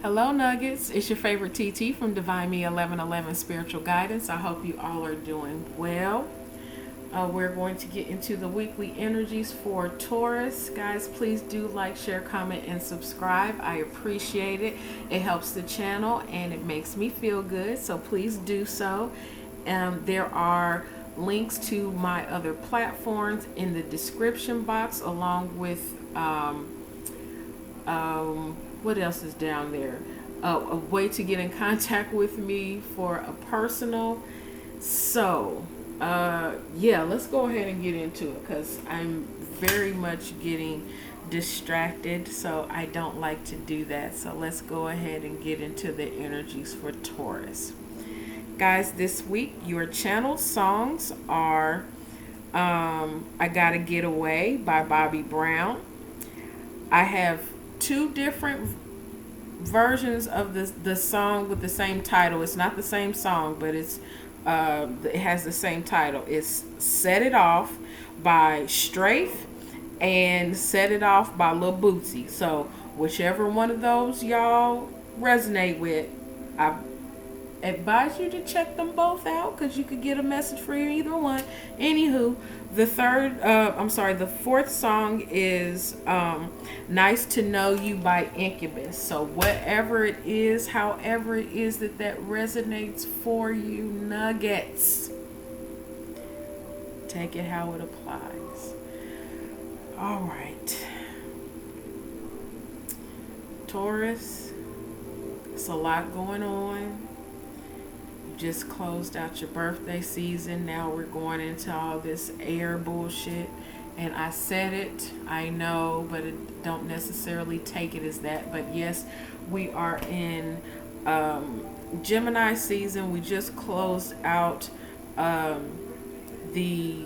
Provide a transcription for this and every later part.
Hello, Nuggets. It's your favorite TT from Divine Me 1111 Spiritual Guidance. I hope you all are doing well. We're going to get into the weekly energies for Taurus. Guys, please do like, share, comment, and subscribe. I appreciate it. It helps the channel and it makes me feel good, so please do so. There are links to my other platforms in the description box, along with what else is down there? A way to get in contact with me for a personal. So, yeah, let's go ahead and get into it because I'm very much getting distracted, so I don't like to do that. So, let's go ahead and get into the energies for Taurus. Guys, this week, your channeled songs are I Gotta Get Away by Bobby Brown. I have two different versions of the song with the same title. It's not the same song, but it has the same title. It's Set It Off by Strafe and Set It Off by Lil Boosie. So whichever one of those y'all resonate with, I advise you to check them both out because you could get a message for either one. Anywho, the fourth song is Nice to Know You by Incubus. So whatever it is, however it is that resonates for you, Nuggets, take it how it applies. All right. Taurus, it's a lot going on. Just closed out your birthday season. Now we're going into all this air bullshit. And I said it, I know, but it don't necessarily take it as that. But yes, we are in Gemini season. We just closed out the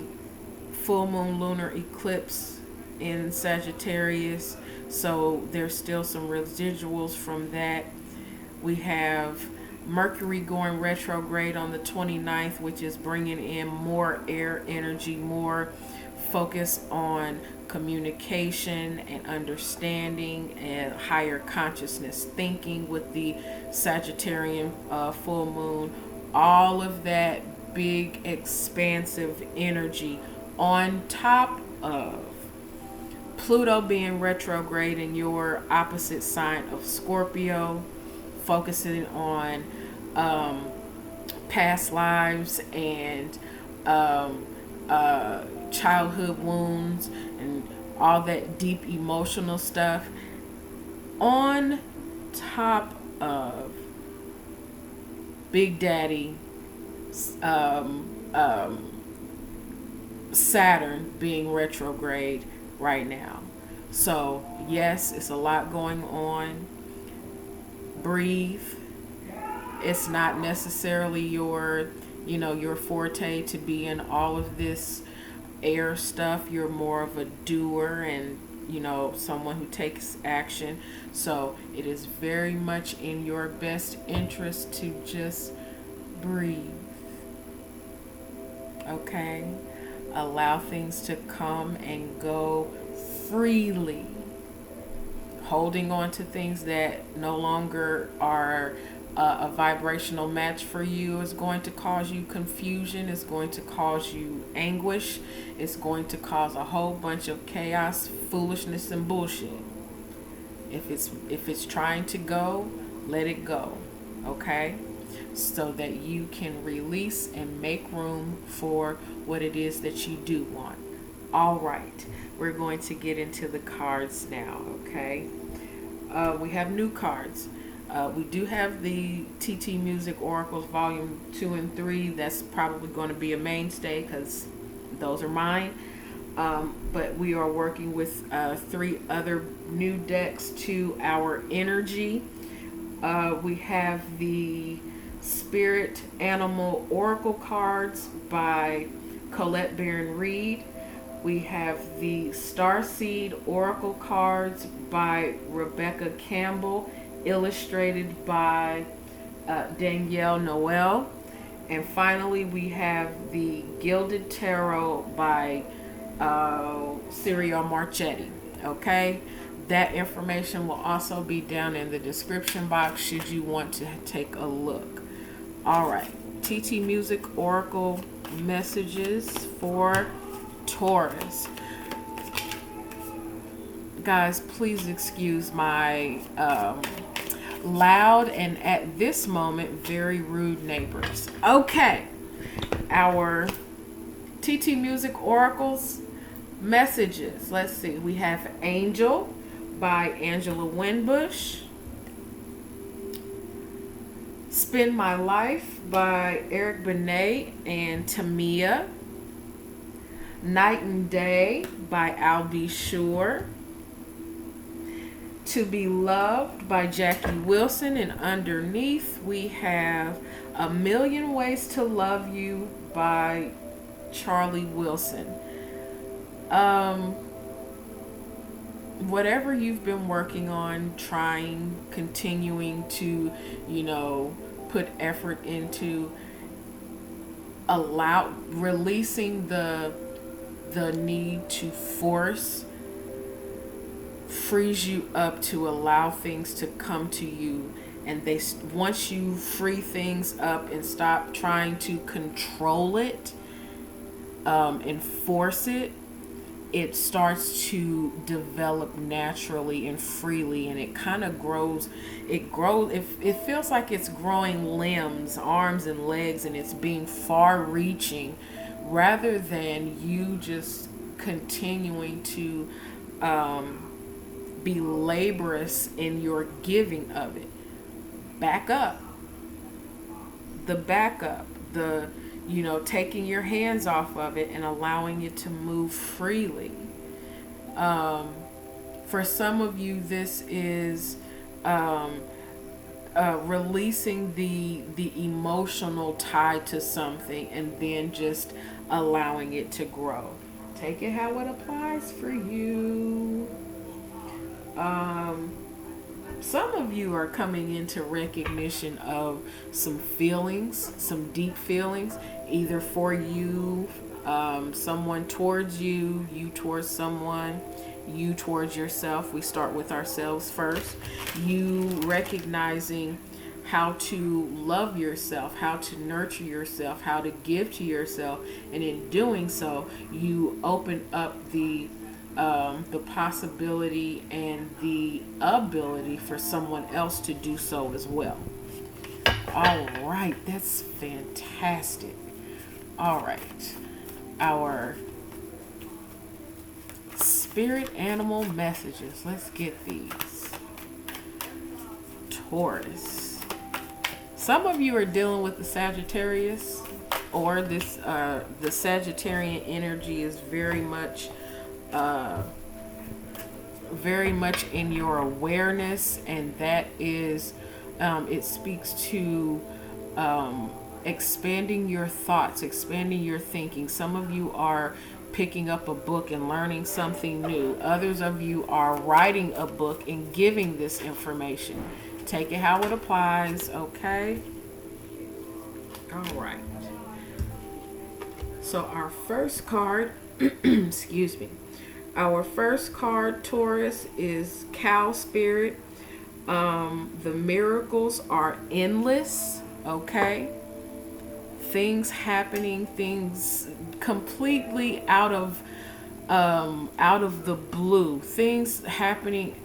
full moon lunar eclipse in Sagittarius. So there's still some residuals from that. We have Mercury going retrograde on the 29th, which is bringing in more air energy, more focus on communication and understanding and higher consciousness thinking with the Sagittarian full moon. All of that big expansive energy on top of Pluto being retrograde in your opposite sign of Scorpio, focusing on past lives and childhood wounds and all that deep emotional stuff, on top of Big Daddy Saturn being retrograde right now. So yes, it's a lot going on. Breathe. It's not necessarily your forte to be in all of this air stuff. You're more of a doer and someone who takes action. So it is very much in your best interest to just breathe. Okay? Allow things to come and go freely. Holding on to things that no longer are a vibrational match for you is going to cause you confusion. It's going to cause you anguish. It's going to cause a whole bunch of chaos, foolishness, and bullshit. If it's trying to go, let it go. Okay? So that you can release and make room for what it is that you do want. All right. We're going to get into the cards now, okay? We have new cards. We do have the TT Music Oracles Volume 2 and 3. That's probably going to be a mainstay because those are mine. But we are working with 3 other new decks to our energy. We have the Spirit Animal Oracle cards by Colette and Reid. We have the Starseed Oracle cards by Rebecca Campbell, illustrated by Danielle Noel. And finally, we have the Gilded Tarot by Ciro Marchetti. Okay, That information will also be down in the description box should you want to take a look. All right, TT Music Oracle messages for Taurus. Guys, please excuse my loud and at this moment very rude neighbors. Okay, our TT Music Oracles messages. Let's see. We have Angel by Angela Winbush. Spend My Life by Eric Benet and Tamia. Night and Day by Al B. Sure. To Be Loved by Jackie Wilson. And underneath we have A Million Ways to Love You by Charlie Wilson. Whatever you've been working on, trying, continuing to, put effort into, releasing the need to force frees you up to allow things to come to you. And once you free things up and stop trying to control it, and force it, it starts to develop naturally and freely, and it kind of grows. It feels like it's growing limbs, arms and legs, and it's being far reaching rather than you just continuing to be laborious in your giving of it. Back up. Taking your hands off of it and allowing it to move freely. For some of you, this is releasing the emotional tie to something and then just allowing it to grow. Take it how it applies for you. Some of you are coming into recognition of some feelings, some deep feelings, either for you, someone towards you, you towards someone, you towards yourself. We start with ourselves first. You recognizing how to love yourself, how to nurture yourself, how to give to yourself, and in doing so, you open up the possibility and the ability for someone else to do so as well. All right, that's fantastic. All right, our spirit animal messages. Let's get these. Taurus. Some of you are dealing with the Sagittarius, or this the Sagittarian energy is very much in your awareness, and that is it speaks to expanding your thoughts, expanding your thinking. Some of you are picking up a book and learning something new. Others of you are writing a book and giving this information. Take it how it applies, okay? All right. So our first card, excuse me. Our first card, Taurus, is Cow Spirit. The miracles are endless, okay? Things happening, things completely out of the blue. Things happening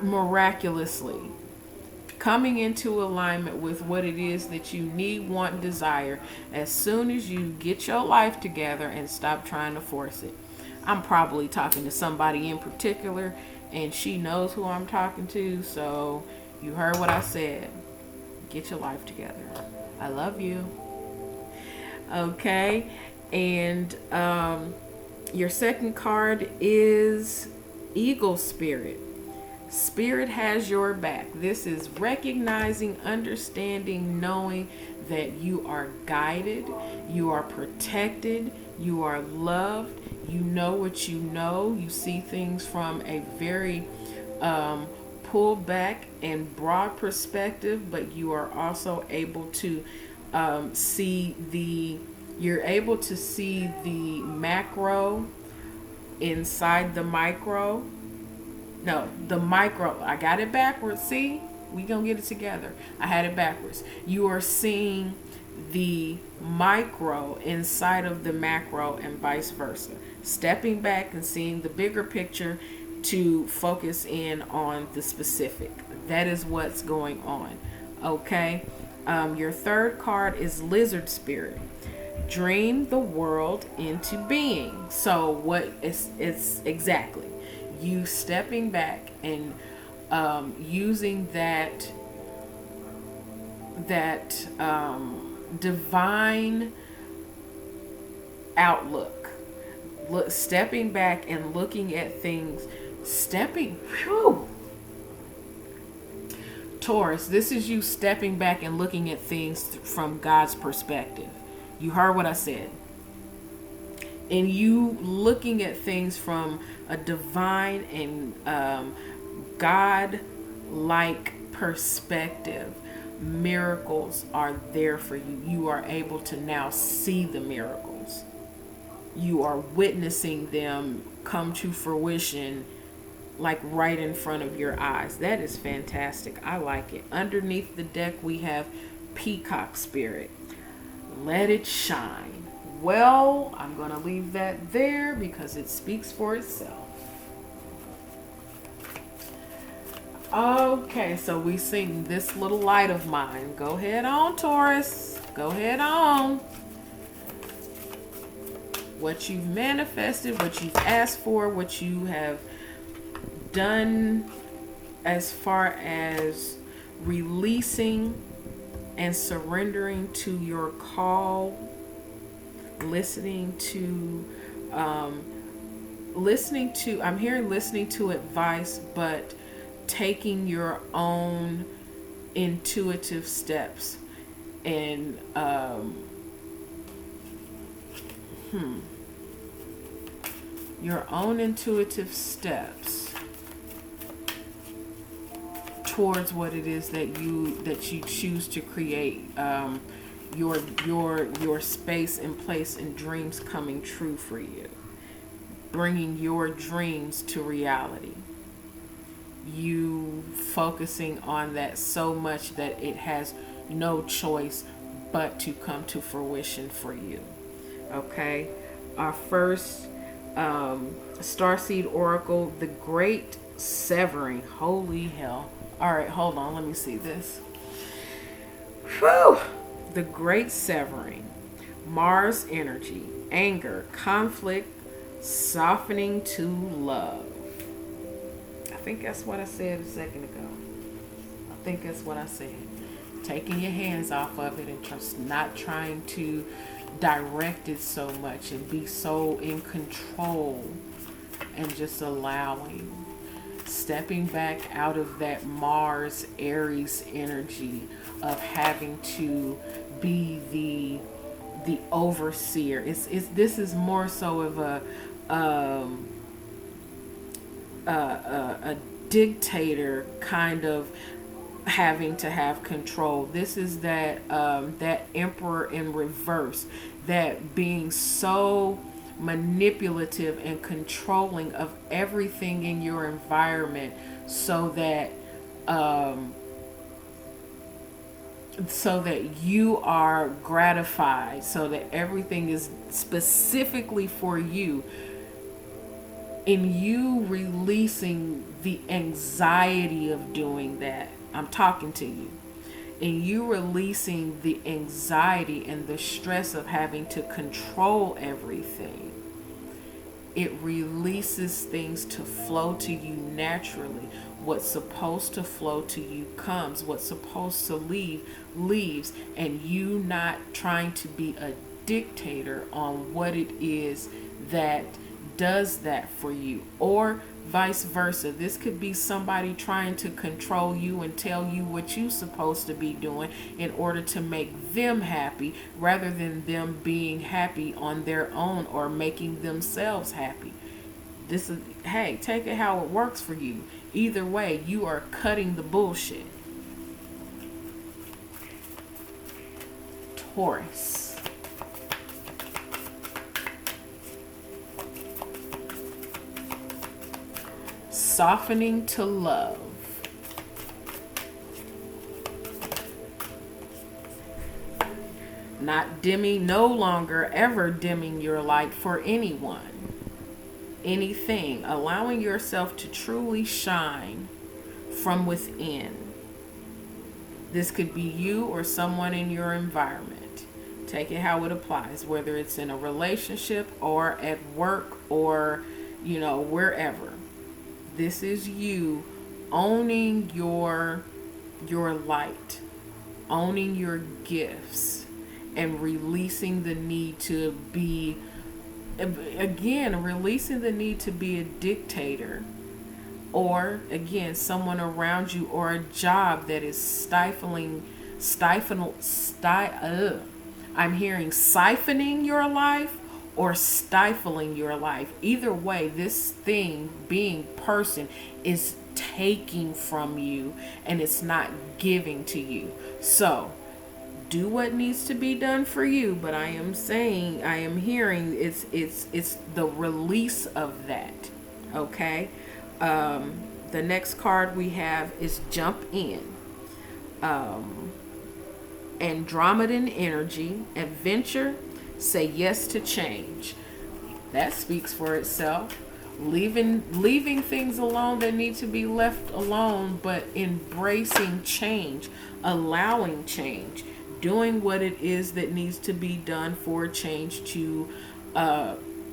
miraculously. Coming into alignment with what it is that you need, want, desire as soon as you get your life together and stop trying to force it. I'm probably talking to somebody in particular, and she knows who I'm talking to, so you heard what I said. Get your life together. I love you. Okay, and your second card is Eagle Spirit. Spirit has your back. This is recognizing, understanding, knowing that you are guided, you are protected, you are loved, you know what you know, you see things from a very pulled back and broad perspective, but you are also able to see the macro inside the micro. No, the micro. I got it backwards. See, we gonna get it together. I had it backwards. You are seeing the micro inside of the macro and vice versa. Stepping back and seeing the bigger picture to focus in on the specific. That is what's going on. Okay. Your third card is Lizard Spirit. Dream the world into being. So what it's exactly you stepping back and using that divine outlook, stepping back and looking at things, whew. Taurus, this is you stepping back and looking at things from God's perspective. You heard what I said. And you looking at things from a divine and God-like perspective. Miracles are there for you. You are able to now see the miracles. You are witnessing them come to fruition, like right in front of your eyes. That is fantastic. I like it. Underneath the deck, we have Peacock Spirit. Let it shine. Well, I'm going to leave that there because it speaks for itself. Okay, so we sing This Little Light of Mine. Go ahead on, Taurus. Go ahead on. What you've manifested, what you've asked for, what you have done as far as releasing and surrendering to your call, listening to, I'm hearing listening to advice, but taking your own intuitive steps and, your own intuitive steps towards what it is that you choose to create, your space and place and dreams coming true for you, bringing your dreams to reality, you focusing on that so much that it has no choice but to come to fruition for you. Okay, our first Starseed Oracle, the Great Severing. Holy hell. All right, hold on. Let me see this. Whew. The Great Severing. Mars energy. Anger. Conflict. Softening to love. I think that's what I said a second ago. I think that's what I said. Taking your hands off of it and just not trying to direct it so much and be so in control and just allowing. Stepping back out of that Mars Aries energy of having to be the overseer. This is more so of a dictator kind of having to have control. This is that that emperor in reverse, that being so manipulative and controlling of everything in your environment so that you are gratified, so that everything is specifically for you. In you releasing the anxiety of doing that, I'm talking to you. In you releasing the anxiety and the stress of having to control everything, it releases things to flow to you naturally. What's supposed to flow to you comes. What's supposed to leave, leaves. And you not trying to be a dictator on what it is that does that for you, or vice versa. This could be somebody trying to control you and tell you what you're supposed to be doing in order to make them happy, rather than them being happy on their own or making themselves happy. This is, hey, take it how it works for you. Either way, you are cutting the bullshit. Taurus. softening to love. Not dimming, no longer ever dimming your light for anyone, anything. Allowing yourself to truly shine from within. This could be you or someone in your environment. Take it how it applies, whether it's in a relationship or at work or, wherever. This is you owning your light, owning your gifts, and releasing the need to be, again, releasing the need to be a dictator, or again, someone around you, or a job that is I'm hearing siphoning your life or stifling your life. Either way, this thing, being person, is taking from you and it's not giving to you. So do what needs to be done for you, but I am hearing it's the release of that. Okay. The next card we have is Jump In. Andromedan energy, adventure, say yes to change. That speaks for itself. Leaving things alone that need to be left alone, but embracing change, allowing change, doing what it is that needs to be done for change to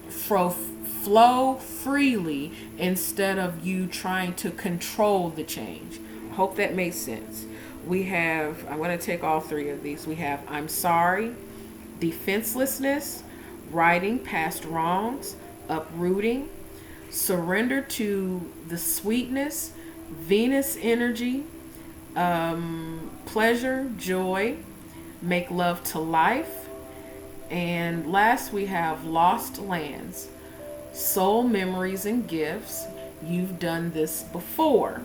flow freely instead of you trying to control the change. Hope that makes sense. I'm going to take all three of these. We have I'm sorry, defenselessness, righting past wrongs, uprooting, surrender to the sweetness, Venus energy, pleasure, joy, make love to life. And last we have lost lands, soul memories and gifts. You've done this before.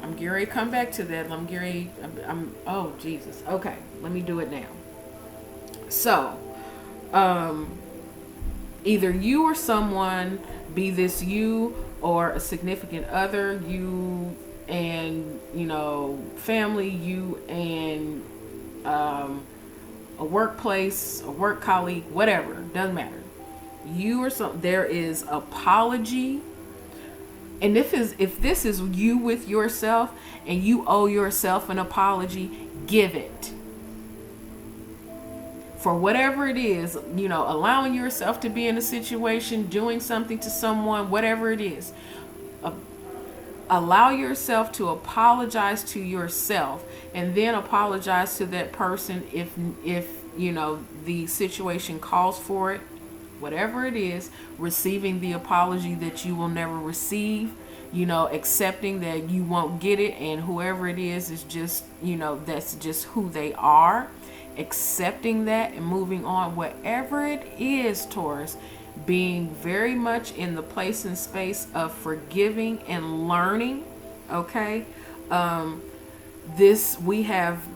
I'm getting ready to come back to that. Oh, Jesus. Okay, let me do it now. So, either you or someone, be this you or a significant other, you and, family, you and a workplace, a work colleague, whatever, doesn't matter. You or some, there is apology. And if this is you with yourself and you owe yourself an apology, give it. For whatever it is, allowing yourself to be in a situation, doing something to someone, whatever it is, allow yourself to apologize to yourself and then apologize to that person if the situation calls for it. Whatever it is, receiving the apology that you will never receive, accepting that you won't get it, and whoever it is just, that's just who they are, accepting that and moving on. Whatever it is, Taurus, being very much in the place and space of forgiving and learning. Okay. We have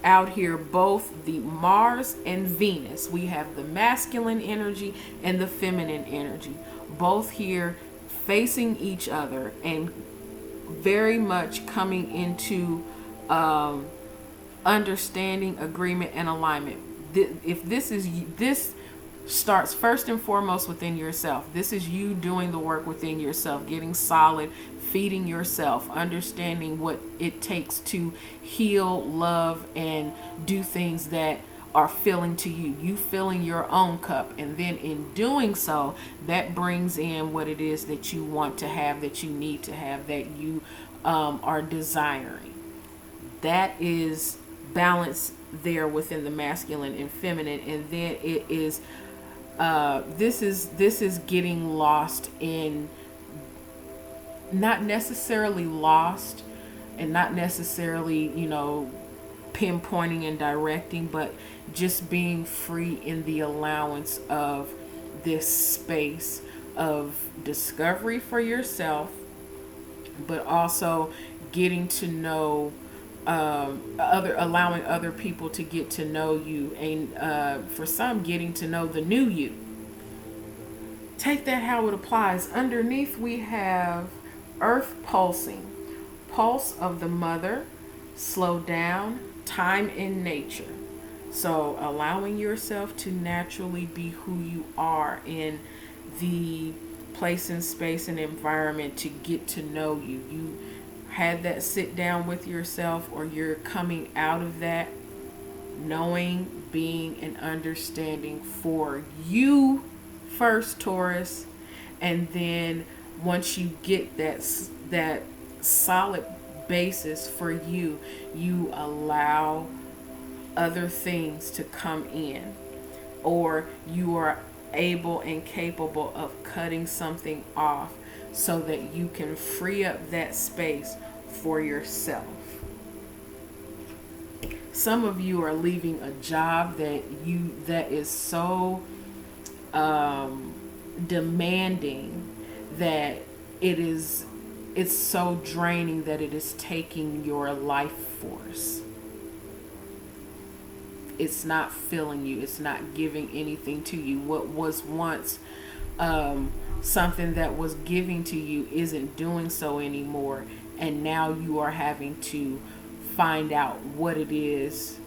out here both the Mars and Venus. We have the masculine energy and the feminine energy, both here facing each other and very much coming into understanding, agreement, and alignment. This starts first and foremost within yourself. This is you doing the work within yourself, getting solid, feeding yourself, understanding what it takes to heal, love, and do things that are filling to you. You filling your own cup. And then in doing so, that brings in what it is that you want to have, that you need to have, that you are desiring. That is balance there within the masculine and feminine. And then it is this is getting lost in, not necessarily lost and not necessarily, pinpointing and directing, but just being free in the allowance of this space of discovery for yourself, but also getting to know allowing other people to get to know you, and for some, getting to know the new you. Take that how it applies. Underneath we have Earth pulsing, pulse of the mother, slow down, time in nature. So allowing yourself to naturally be who you are in the place and space and environment to get to know you. You had that sit down with yourself, or you're coming out of that knowing, being, and understanding for you first, Taurus. And then once you get that solid basis for you, you allow other things to come in, or you are able and capable of cutting something off so that you can free up that space for yourself. Some of you are leaving a job that is so demanding that it's so draining that it is taking your life force. It's not filling you. It's not giving anything to you. What was once something that was giving to you isn't doing so anymore. And now you are having to find out what it is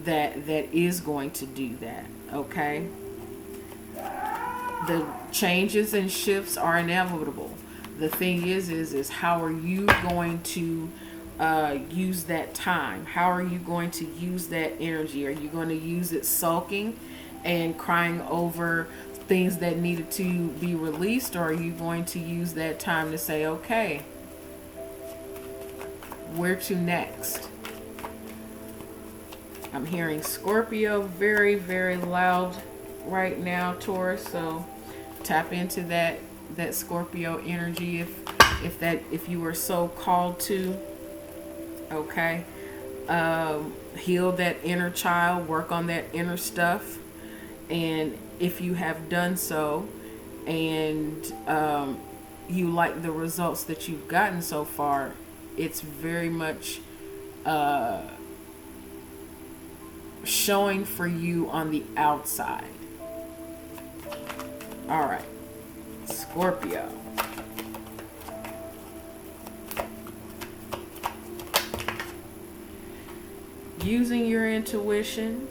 that is going to do that. Okay? The changes and shifts are inevitable. The thing is how are you going to use that time? How are you going to use that energy? Are you going to use it sulking and crying over things that needed to be released, or are you going to use that time to say, okay, where to next? I'm hearing Scorpio very, very loud right now, Taurus. So tap into that Scorpio energy if you were so called to. Okay. Heal that inner child, work on that inner stuff. And if you have done so and you like the results that you've gotten so far, it's very much showing for you on the outside. All right, Scorpio. Using your intuition.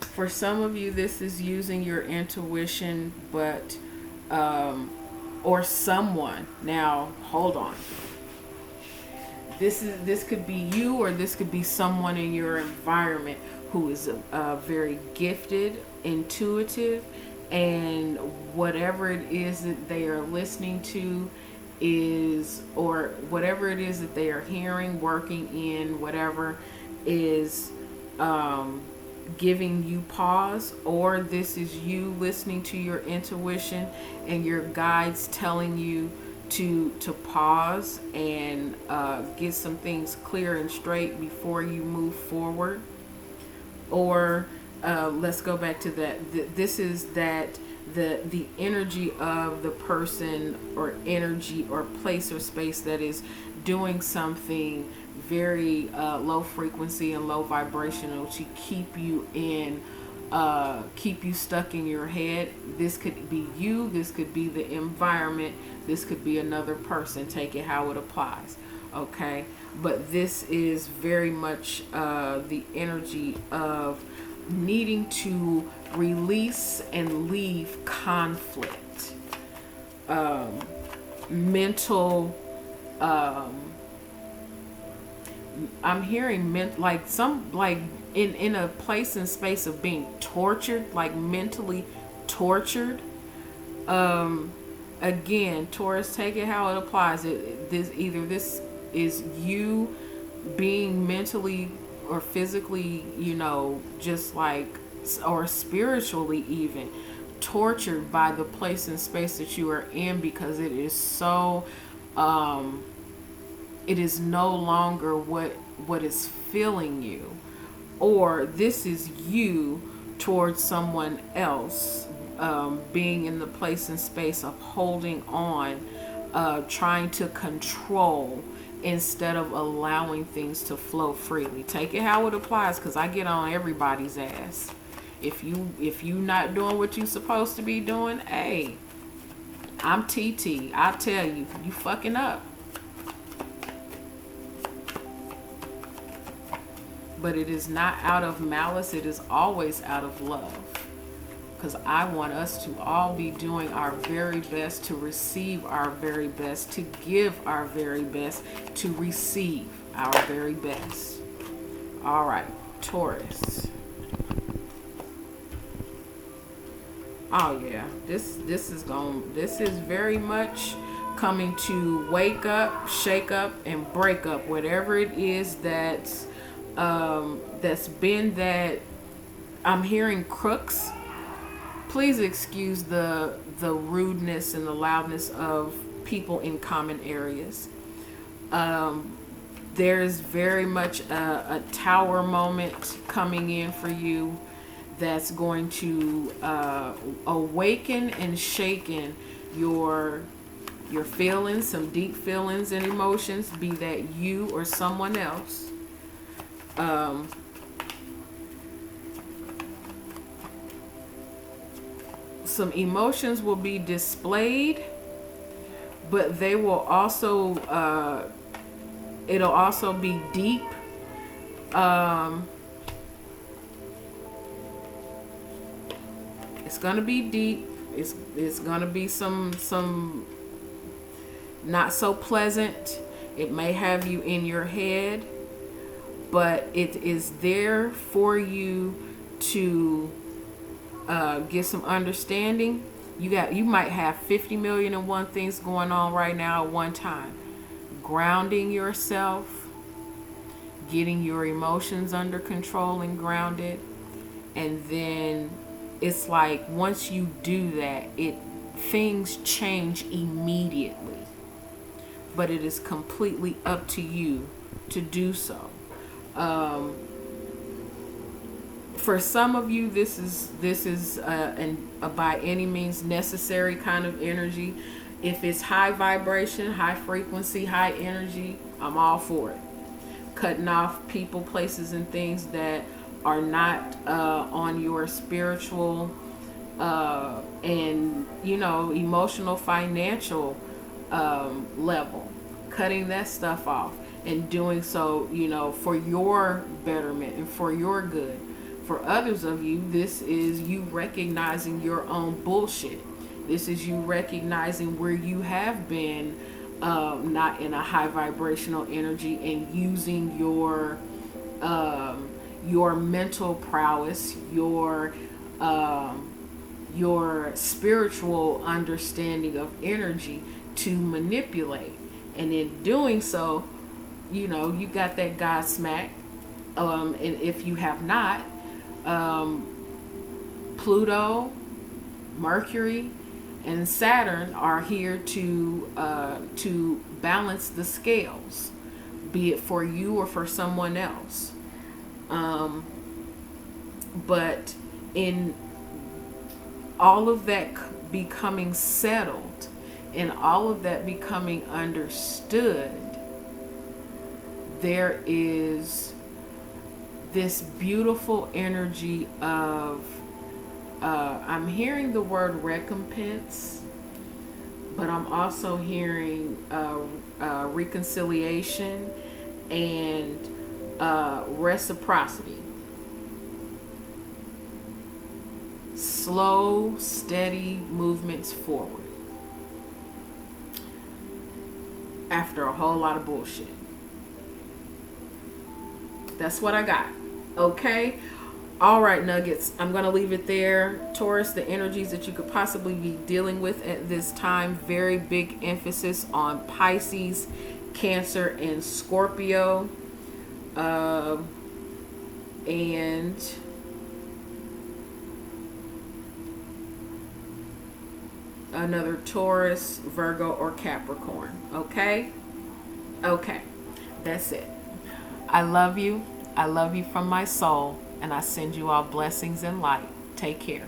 For some of you, this is using your intuition, but or someone. Now, hold on. This could be you, or this could be someone in your environment who is very gifted, intuitive, and whatever it is that they are listening to is, or whatever it is that they are hearing, working in, whatever is giving you pause, or this is you listening to your intuition and your guides telling you to pause and get some things clear and straight before you move forward. Or let's go back to that. This is that the energy of the person or energy or place or space that is doing something very low frequency and low vibrational to keep you stuck in your head. This could be you, this could be the environment, this could be another person. Take it how it applies. Okay, but this is very much the energy of needing to release and leave conflict, mental. I'm hearing in a place and space of being tortured, like mentally tortured. Again, Taurus, take it how it applies. This is you being mentally or physically, just like, or spiritually even tortured by the place and space that you are in, because it is so it is no longer what is filling you. Or this is you towards someone else, being in the place and space of holding on, trying to control instead of allowing things to flow freely. Take it how it applies, because I get on everybody's ass. If you not doing what you supposed to be doing, hey, I'm TT. I tell you, you fucking up. But it is not out of malice. It is always out of love. Because I want us to all be doing our very best to receive our very best, to give our very best, to receive our very best. All right, Taurus. Oh yeah, this is very much coming to wake up, shake up, and break up whatever it is that's been that. I'm hearing crooks. Please excuse the rudeness and the loudness of people in common areas. There's very much a tower moment coming in for you that's going to awaken and shaken your feelings, some deep feelings and emotions, be that you or someone else. Some emotions will be displayed, but they will also it'll also be deep. It's gonna be deep. It's gonna be some not so pleasant. It may have you in your head, but it is there for you to get some understanding. You might have 50 million and one things going on right now at one time. Grounding yourself, getting your emotions under control and grounded, and then it's like once you do that, things change immediately. But it is completely up to you to do so. For some of you, this is a by any means necessary kind of energy. If it's high vibration, high frequency, high energy, I'm all for it. Cutting off people, places, and things that are not on your spiritual and emotional, financial level. Cutting that stuff off and doing so, for your betterment and for your good. For others of you, this is you recognizing your own bullshit. This is you recognizing where you have been not in a high vibrational energy and using your mental prowess, your spiritual understanding of energy to manipulate. And in doing so, you got that God smack. And if you have not, Pluto, Mercury, and Saturn are here to balance the scales, be it for you or for someone else. But in all of that becoming settled and all of that becoming understood, there is this beautiful energy of I'm hearing the word recompense, but I'm also hearing reconciliation and reciprocity. Slow, steady movements forward after a whole lot of bullshit. That's what I got. Okay? All right, Nuggets. I'm going to leave it there. Taurus, the energies that you could possibly be dealing with at this time. Very big emphasis on Pisces, Cancer, and Scorpio. And another Taurus, Virgo, or Capricorn. Okay? Okay. That's it. I love you. I love you from my soul. And I send you all blessings and light. Take care.